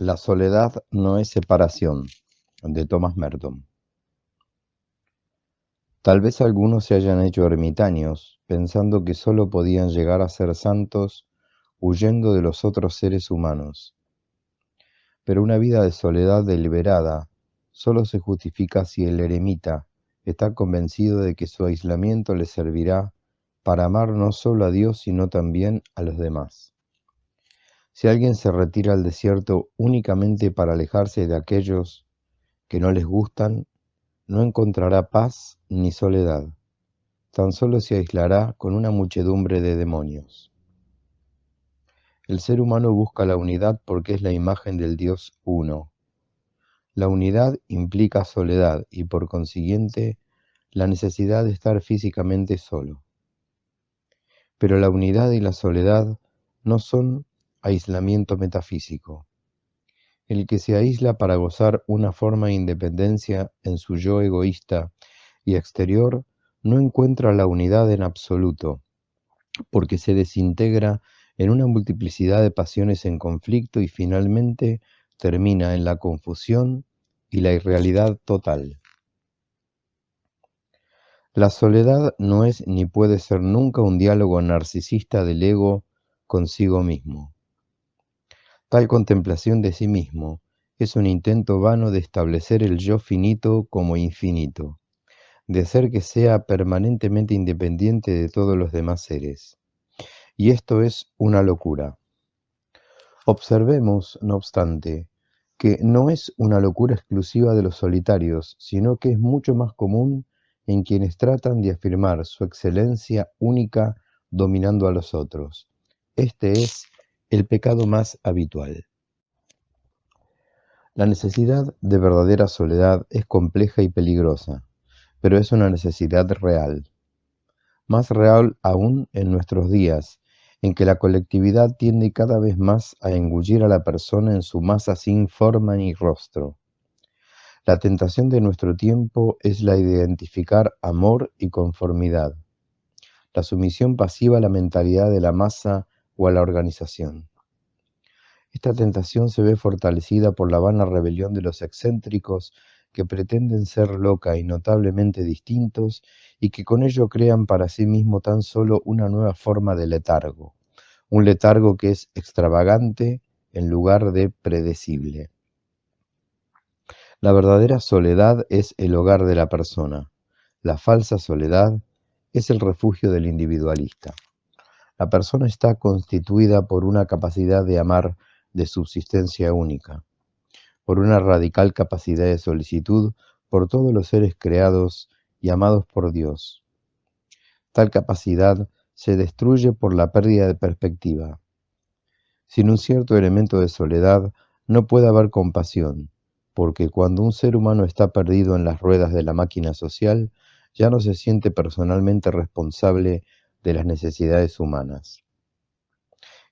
La soledad no es separación, de Thomas Merton. Tal vez algunos se hayan hecho ermitaños, pensando que sólo podían llegar a ser santos huyendo de los otros seres humanos. Pero una vida de soledad deliberada sólo se justifica si el eremita está convencido de que su aislamiento le servirá para amar no solo a Dios, sino también a los demás. Si alguien se retira al desierto únicamente para alejarse de aquellos que no les gustan, no encontrará paz ni soledad, tan solo se aislará con una muchedumbre de demonios. El ser humano busca la unidad porque es la imagen del Dios uno. La unidad implica soledad y por consiguiente la necesidad de estar físicamente solo. Pero la unidad y la soledad no son aislamiento metafísico. El que se aísla para gozar una forma de independencia en su yo egoísta y exterior no encuentra la unidad en absoluto, porque se desintegra en una multiplicidad de pasiones en conflicto y finalmente termina en la confusión y la irrealidad total. La soledad no es ni puede ser nunca un diálogo narcisista del ego consigo mismo. Tal contemplación de sí mismo es un intento vano de establecer el yo finito como infinito, de hacer que sea permanentemente independiente de todos los demás seres. Y esto es una locura. Observemos, no obstante, que no es una locura exclusiva de los solitarios, sino que es mucho más común en quienes tratan de afirmar su excelencia única dominando a los otros. Este es el pecado más habitual. La necesidad de verdadera soledad es compleja y peligrosa, pero es una necesidad real. Más real aún en nuestros días, en que la colectividad tiende cada vez más a engullir a la persona en su masa sin forma ni rostro. La tentación de nuestro tiempo es la de identificar amor y conformidad, la sumisión pasiva a la mentalidad de la masa o a la organización. Esta tentación se ve fortalecida por la vana rebelión de los excéntricos que pretenden ser loca y notablemente distintos y que con ello crean para sí mismo tan solo una nueva forma de letargo, un letargo que es extravagante en lugar de predecible. La verdadera soledad es el hogar de la persona, la falsa soledad es el refugio del individualista. La persona está constituida por una capacidad de amar de subsistencia única, por una radical capacidad de solicitud por todos los seres creados y amados por Dios. Tal capacidad se destruye por la pérdida de perspectiva. Sin un cierto elemento de soledad no puede haber compasión, porque cuando un ser humano está perdido en las ruedas de la máquina social, ya no se siente personalmente responsable de las necesidades humanas.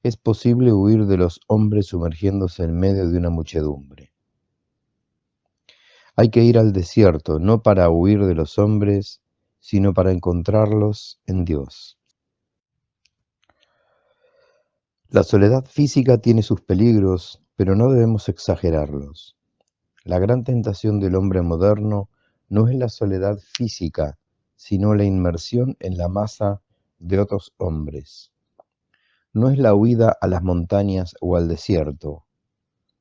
Es posible huir de los hombres sumergiéndose en medio de una muchedumbre. Hay que ir al desierto, no para huir de los hombres, sino para encontrarlos en Dios. La soledad física tiene sus peligros, pero no debemos exagerarlos. La gran tentación del hombre moderno no es la soledad física, sino la inmersión en la masa de otros hombres. No es la huida a las montañas o al desierto.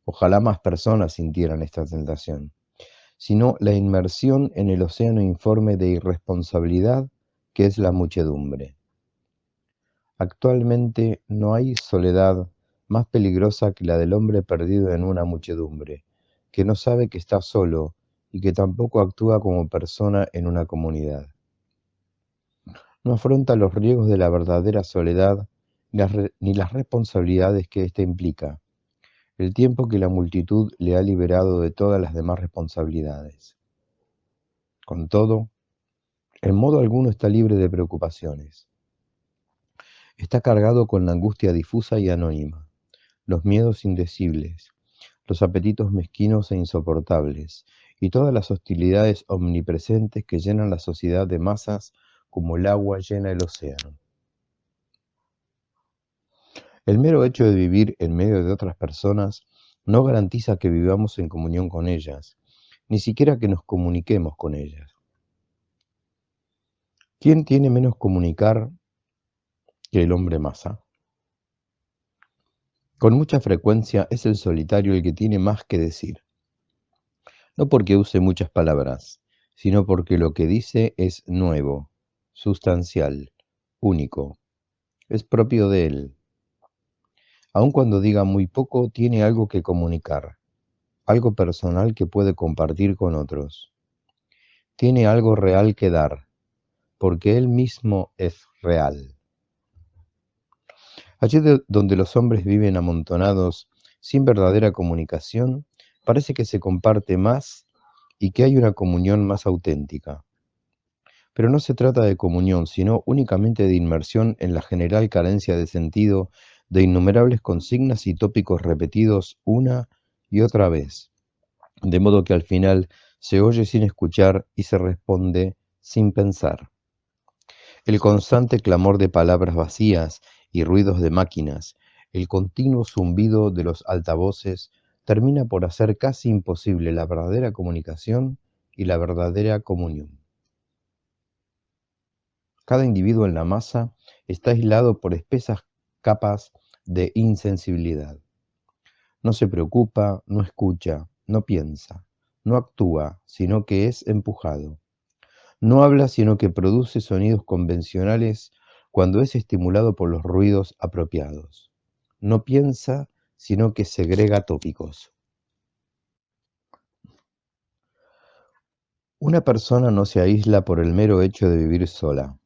Ojalá más personas sintieran esta tentación, sino la inmersión en el océano informe de irresponsabilidad que es la muchedumbre. Actualmente no hay soledad más peligrosa que la del hombre perdido en una muchedumbre, que no sabe que está solo y que tampoco actúa como persona en una comunidad. No afronta los riesgos de la verdadera soledad ni las responsabilidades que ésta implica, el tiempo que la multitud le ha liberado de todas las demás responsabilidades. Con todo, en modo alguno está libre de preocupaciones. Está cargado con la angustia difusa y anónima, los miedos indecibles, los apetitos mezquinos e insoportables, y todas las hostilidades omnipresentes que llenan la sociedad de masas como el agua llena el océano. El mero hecho de vivir en medio de otras personas no garantiza que vivamos en comunión con ellas, ni siquiera que nos comuniquemos con ellas. ¿Quién tiene menos comunicar que el hombre masa? Con mucha frecuencia es el solitario el que tiene más que decir, no porque use muchas palabras, sino porque lo que dice es nuevo, sustancial, único, es propio de él. Aun cuando diga muy poco, tiene algo que comunicar, algo personal que puede compartir con otros. Tiene algo real que dar, porque él mismo es real. Allí donde los hombres viven amontonados, sin verdadera comunicación, parece que se comparte más y que hay una comunión más auténtica. Pero no se trata de comunión, sino únicamente de inmersión en la general carencia de sentido de innumerables consignas y tópicos repetidos una y otra vez, de modo que al final se oye sin escuchar y se responde sin pensar. El constante clamor de palabras vacías y ruidos de máquinas, el continuo zumbido de los altavoces, termina por hacer casi imposible la verdadera comunicación y la verdadera comunión. Cada individuo en la masa está aislado por espesas capas de insensibilidad. No se preocupa, no escucha, no piensa, no actúa, sino que es empujado. No habla, sino que produce sonidos convencionales cuando es estimulado por los ruidos apropiados. No piensa, sino que segrega tópicos. Una persona no se aísla por el mero hecho de vivir sola,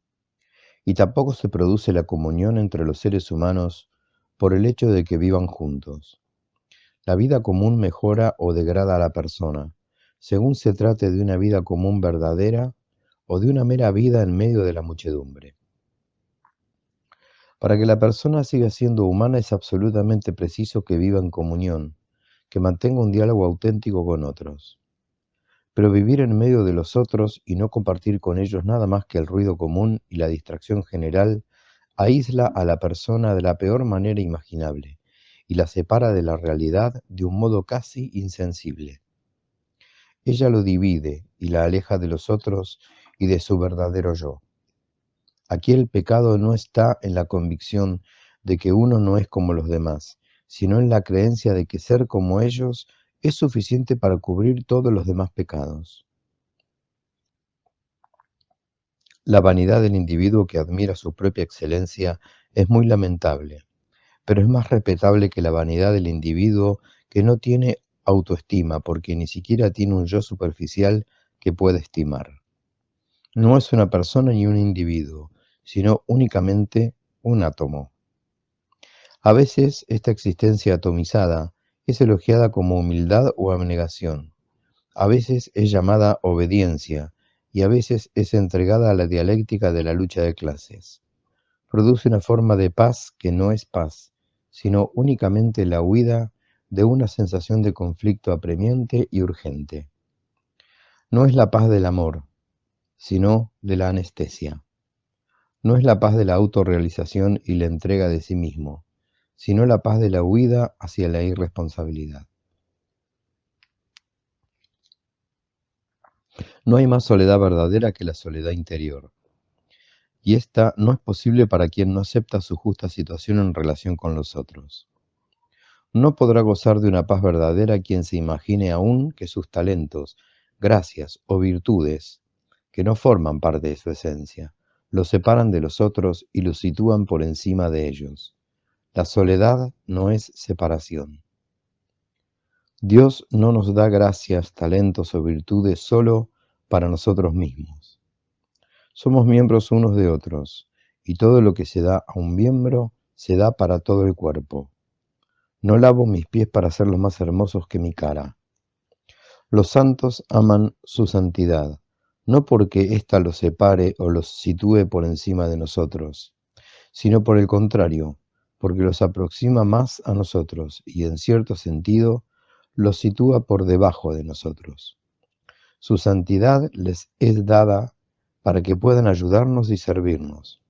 y tampoco se produce la comunión entre los seres humanos por el hecho de que vivan juntos. La vida común mejora o degrada a la persona, según se trate de una vida común verdadera o de una mera vida en medio de la muchedumbre. Para que la persona siga siendo humana es absolutamente preciso que viva en comunión, que mantenga un diálogo auténtico con otros. Pero vivir en medio de los otros y no compartir con ellos nada más que el ruido común y la distracción general aísla a la persona de la peor manera imaginable y la separa de la realidad de un modo casi insensible. Ella lo divide y la aleja de los otros y de su verdadero yo. Aquí el pecado no está en la convicción de que uno no es como los demás, sino en la creencia de que ser como ellos es suficiente para cubrir todos los demás pecados. La vanidad del individuo que admira su propia excelencia es muy lamentable, pero es más respetable que la vanidad del individuo que no tiene autoestima porque ni siquiera tiene un yo superficial que pueda estimar. No es una persona ni un individuo, sino únicamente un átomo. A veces esta existencia atomizada es elogiada como humildad o abnegación, a veces es llamada obediencia y a veces es entregada a la dialéctica de la lucha de clases. Produce una forma de paz que no es paz, sino únicamente la huida de una sensación de conflicto apremiante y urgente. No es la paz del amor, sino de la anestesia. No es la paz de la autorrealización y la entrega de sí mismo, sino la paz de la huida hacia la irresponsabilidad. No hay más soledad verdadera que la soledad interior, y esta no es posible para quien no acepta su justa situación en relación con los otros. No podrá gozar de una paz verdadera quien se imagine aún que sus talentos, gracias o virtudes, que no forman parte de su esencia, los separan de los otros y los sitúan por encima de ellos. La soledad no es separación. Dios no nos da gracias, talentos o virtudes solo para nosotros mismos. Somos miembros unos de otros, y todo lo que se da a un miembro se da para todo el cuerpo. No lavo mis pies para hacerlos más hermosos que mi cara. Los santos aman su santidad, no porque ésta los separe o los sitúe por encima de nosotros, sino por el contrario, porque los aproxima más a nosotros y, en cierto sentido, los sitúa por debajo de nosotros. Su santidad les es dada para que puedan ayudarnos y servirnos.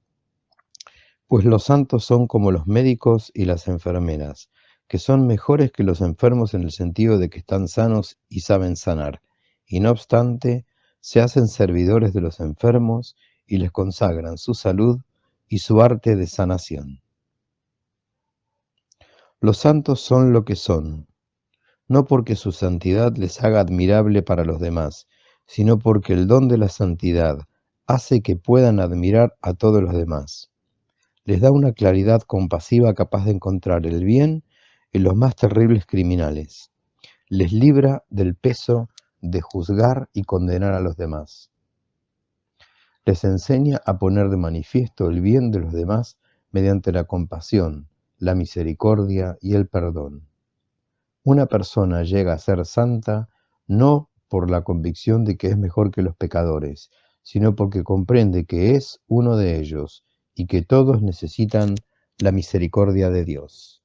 Pues los santos son como los médicos y las enfermeras, que son mejores que los enfermos en el sentido de que están sanos y saben sanar, y no obstante, se hacen servidores de los enfermos y les consagran su salud y su arte de sanación. Los santos son lo que son, no porque su santidad les haga admirable para los demás, sino porque el don de la santidad hace que puedan admirar a todos los demás. Les da una claridad compasiva capaz de encontrar el bien en los más terribles criminales. Les libra del peso de juzgar y condenar a los demás. Les enseña a poner de manifiesto el bien de los demás mediante la compasión, la misericordia y el perdón. Una persona llega a ser santa no por la convicción de que es mejor que los pecadores, sino porque comprende que es uno de ellos y que todos necesitan la misericordia de Dios.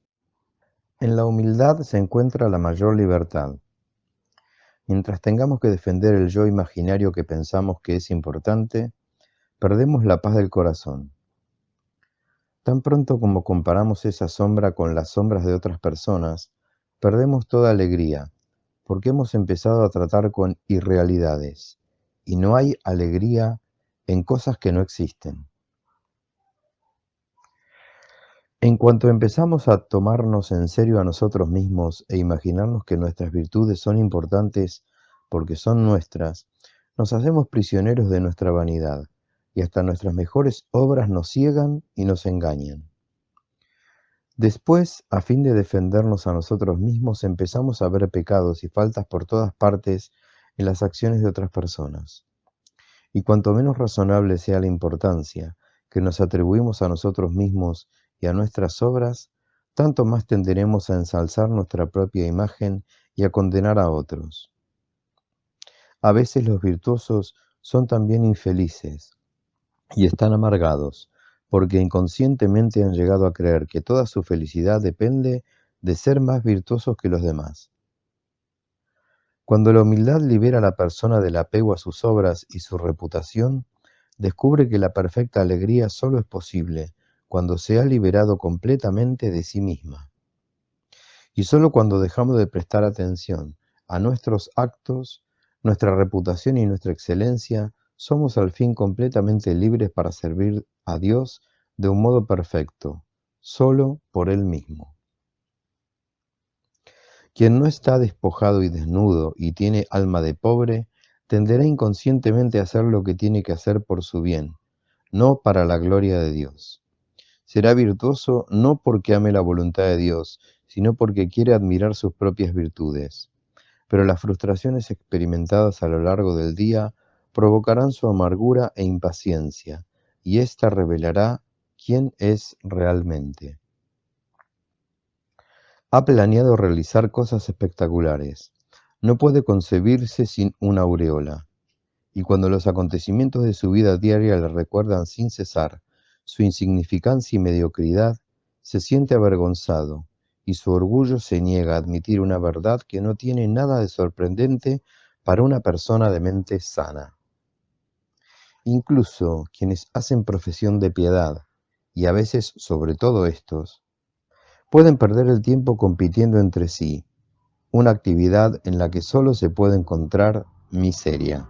En la humildad se encuentra la mayor libertad. Mientras tengamos que defender el yo imaginario que pensamos que es importante, perdemos la paz del corazón. Tan pronto como comparamos esa sombra con las sombras de otras personas, perdemos toda alegría, porque hemos empezado a tratar con irrealidades, y no hay alegría en cosas que no existen. En cuanto empezamos a tomarnos en serio a nosotros mismos e imaginarnos que nuestras virtudes son importantes porque son nuestras, nos hacemos prisioneros de nuestra vanidad, y hasta nuestras mejores obras nos ciegan y nos engañan. Después, a fin de defendernos a nosotros mismos, empezamos a ver pecados y faltas por todas partes en las acciones de otras personas. Y cuanto menos razonable sea la importancia que nos atribuimos a nosotros mismos y a nuestras obras, tanto más tenderemos a ensalzar nuestra propia imagen y a condenar a otros. A veces los virtuosos son también infelices y están amargados, porque inconscientemente han llegado a creer que toda su felicidad depende de ser más virtuosos que los demás. Cuando la humildad libera a la persona del apego a sus obras y su reputación, descubre que la perfecta alegría solo es posible cuando se ha liberado completamente de sí misma. Y solo cuando dejamos de prestar atención a nuestros actos, nuestra reputación y nuestra excelencia, somos al fin completamente libres para servir a Dios de un modo perfecto, solo por Él mismo. Quien no está despojado y desnudo y tiene alma de pobre, tenderá inconscientemente a hacer lo que tiene que hacer por su bien, no para la gloria de Dios. Será virtuoso no porque ame la voluntad de Dios, sino porque quiere admirar sus propias virtudes. Pero las frustraciones experimentadas a lo largo del día provocarán su amargura e impaciencia, y ésta revelará quién es realmente. Ha planeado realizar cosas espectaculares. No puede concebirse sin una aureola. Y cuando los acontecimientos de su vida diaria le recuerdan sin cesar su insignificancia y mediocridad, se siente avergonzado, y su orgullo se niega a admitir una verdad que no tiene nada de sorprendente para una persona de mente sana. Incluso quienes hacen profesión de piedad, y a veces sobre todo estos, pueden perder el tiempo compitiendo entre sí, una actividad en la que solo se puede encontrar miseria.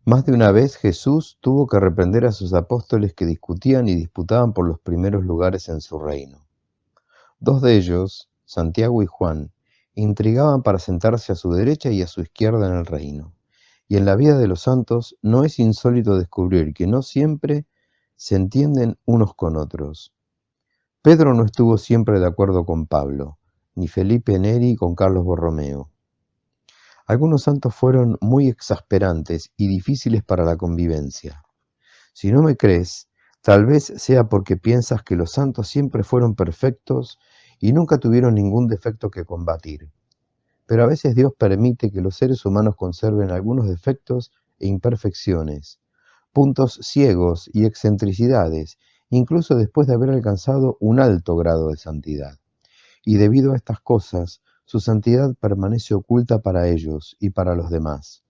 Más de una vez Jesús tuvo que reprender a sus apóstoles que discutían y disputaban por los primeros lugares en su reino. Dos de ellos, Santiago y Juan, intrigaban para sentarse a su derecha y a su izquierda en el reino. Y en la vida de los santos no es insólito descubrir que no siempre se entienden unos con otros. Pedro no estuvo siempre de acuerdo con Pablo, ni Felipe Neri con Carlos Borromeo. Algunos santos fueron muy exasperantes y difíciles para la convivencia. Si no me crees, tal vez sea porque piensas que los santos siempre fueron perfectos y nunca tuvieron ningún defecto que combatir. Pero a veces Dios permite que los seres humanos conserven algunos defectos e imperfecciones, puntos ciegos y excentricidades, incluso después de haber alcanzado un alto grado de santidad. Y debido a estas cosas, su santidad permanece oculta para ellos y para los demás.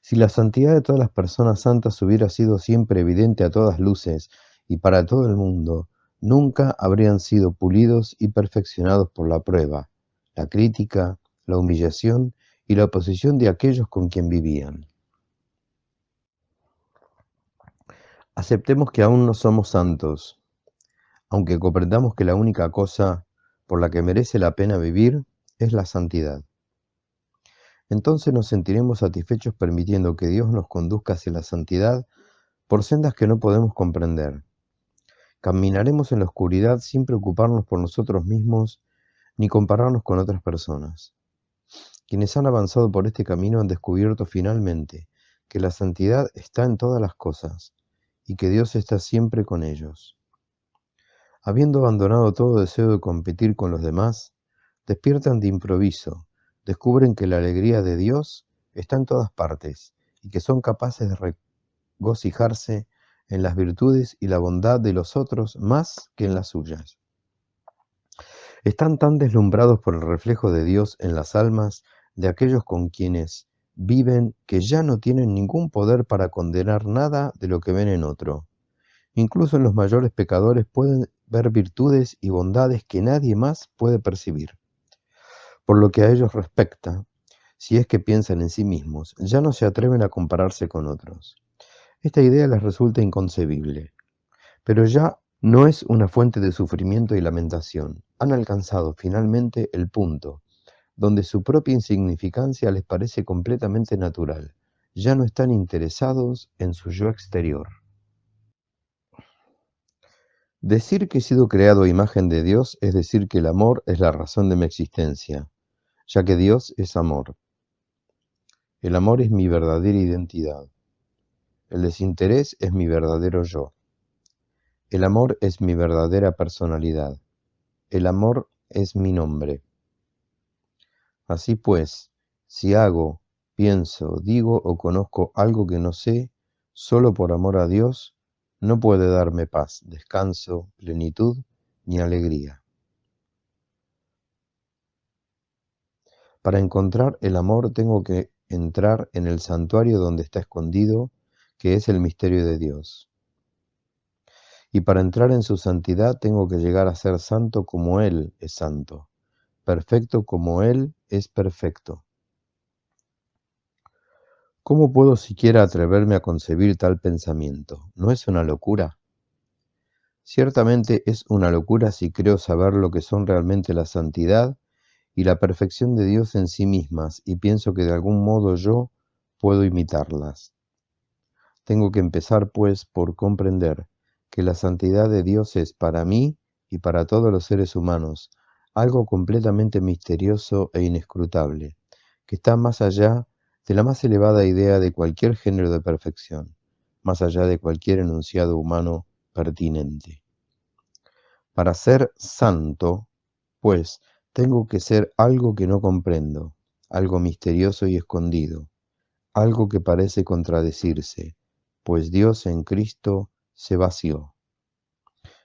Si la santidad de todas las personas santas hubiera sido siempre evidente a todas luces y para todo el mundo, nunca habrían sido pulidos y perfeccionados por la prueba, la crítica, la humillación y la oposición de aquellos con quien vivían. Aceptemos que aún no somos santos, aunque comprendamos que la única cosa por la que merece la pena vivir es la santidad. Entonces nos sentiremos satisfechos permitiendo que Dios nos conduzca hacia la santidad por sendas que no podemos comprender. Caminaremos en la oscuridad sin preocuparnos por nosotros mismos ni compararnos con otras personas. Quienes han avanzado por este camino han descubierto finalmente que la santidad está en todas las cosas y que Dios está siempre con ellos. Habiendo abandonado todo deseo de competir con los demás, despiertan de improviso, descubren que la alegría de Dios está en todas partes y que son capaces de regocijarse en las virtudes y la bondad de los otros más que en las suyas. Están tan deslumbrados por el reflejo de Dios en las almas de aquellos con quienes viven que ya no tienen ningún poder para condenar nada de lo que ven en otro. Incluso en los mayores pecadores pueden ver virtudes y bondades que nadie más puede percibir. Por lo que a ellos respecta, si es que piensan en sí mismos, ya no se atreven a compararse con otros. Esta idea les resulta inconcebible, pero ya no es una fuente de sufrimiento y lamentación. Han alcanzado finalmente el punto donde su propia insignificancia les parece completamente natural. Ya no están interesados en su yo exterior. Decir que he sido creado a imagen de Dios es decir que el amor es la razón de mi existencia, ya que Dios es amor. El amor es mi verdadera identidad. El desinterés es mi verdadero yo. El amor es mi verdadera personalidad. El amor es mi nombre. Así pues, si hago, pienso, digo o conozco algo que no sé, solo por amor a Dios, no puede darme paz, descanso, plenitud ni alegría. Para encontrar el amor tengo que entrar en el santuario donde está escondido, que es el misterio de Dios. Y para entrar en su santidad tengo que llegar a ser santo como Él es santo, perfecto como Él es perfecto. ¿Cómo puedo siquiera atreverme a concebir tal pensamiento? ¿No es una locura? Ciertamente es una locura si creo saber lo que son realmente la santidad y la perfección de Dios en sí mismas y pienso que de algún modo yo puedo imitarlas. Tengo que empezar, pues, por comprender que la santidad de Dios es para mí y para todos los seres humanos algo completamente misterioso e inescrutable, que está más allá de la más elevada idea de cualquier género de perfección, más allá de cualquier enunciado humano pertinente. Para ser santo, pues, tengo que ser algo que no comprendo, algo misterioso y escondido, algo que parece contradecirse, pues Dios en Cristo se vació,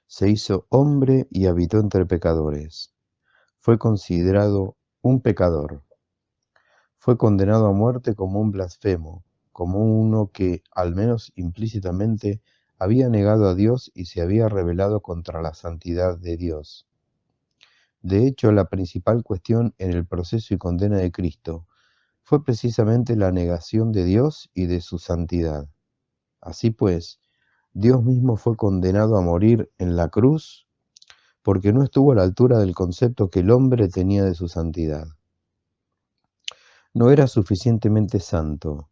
se hizo hombre y habitó entre pecadores, fue considerado un pecador, fue condenado a muerte como un blasfemo, como uno que, al menos implícitamente, había negado a Dios y se había rebelado contra la santidad de Dios. De hecho, la principal cuestión en el proceso y condena de Cristo fue precisamente la negación de Dios y de su santidad. Así pues, Dios mismo fue condenado a morir en la cruz porque no estuvo a la altura del concepto que el hombre tenía de su santidad. No era suficientemente santo,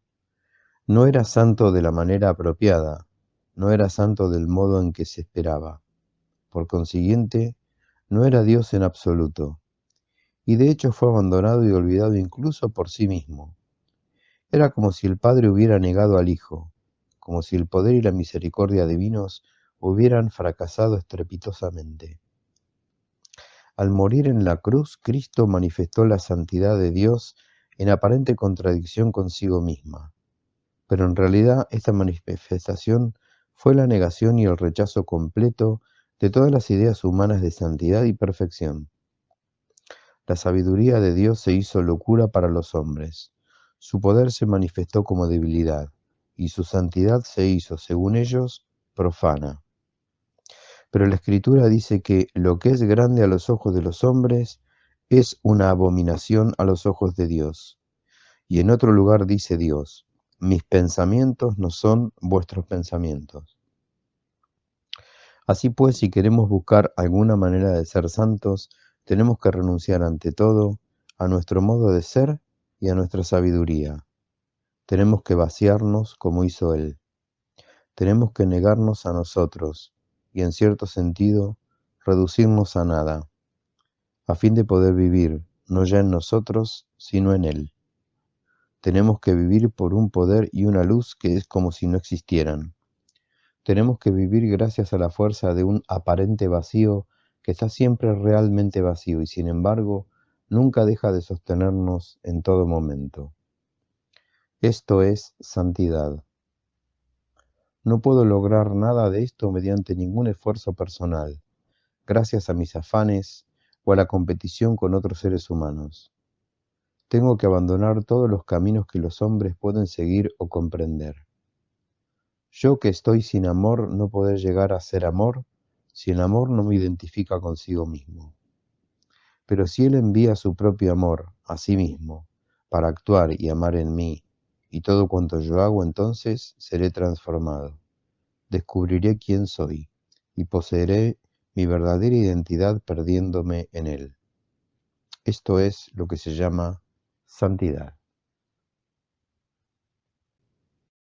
no era santo de la manera apropiada, no era santo del modo en que se esperaba. Por consiguiente, no era Dios en absoluto, y de hecho fue abandonado y olvidado incluso por sí mismo. Era como si el Padre hubiera negado al Hijo, como si el poder y la misericordia divinos hubieran fracasado estrepitosamente. Al morir en la cruz, Cristo manifestó la santidad de Dios en aparente contradicción consigo misma, pero en realidad esta manifestación fue la negación y el rechazo completo de todas las ideas humanas de santidad y perfección. La sabiduría de Dios se hizo locura para los hombres, su poder se manifestó como debilidad, y su santidad se hizo, según ellos, profana. Pero la Escritura dice que lo que es grande a los ojos de los hombres es una abominación a los ojos de Dios. Y en otro lugar dice Dios, mis pensamientos no son vuestros pensamientos. Así pues, si queremos buscar alguna manera de ser santos, tenemos que renunciar ante todo a nuestro modo de ser y a nuestra sabiduría. Tenemos que vaciarnos como hizo Él. Tenemos que negarnos a nosotros y, en cierto sentido, reducirnos a nada, a fin de poder vivir, no ya en nosotros, sino en Él. Tenemos que vivir por un poder y una luz que es como si no existieran. Tenemos que vivir gracias a la fuerza de un aparente vacío que está siempre realmente vacío y sin embargo nunca deja de sostenernos en todo momento. Esto es santidad. No puedo lograr nada de esto mediante ningún esfuerzo personal, gracias a mis afanes o a la competición con otros seres humanos. Tengo que abandonar todos los caminos que los hombres pueden seguir o comprender. Yo que estoy sin amor no poder llegar a ser amor si el amor no me identifica consigo mismo. Pero si Él envía su propio amor a sí mismo para actuar y amar en mí, y todo cuanto yo hago entonces seré transformado. Descubriré quién soy y poseeré mi verdadera identidad perdiéndome en Él. Esto es lo que se llama santidad.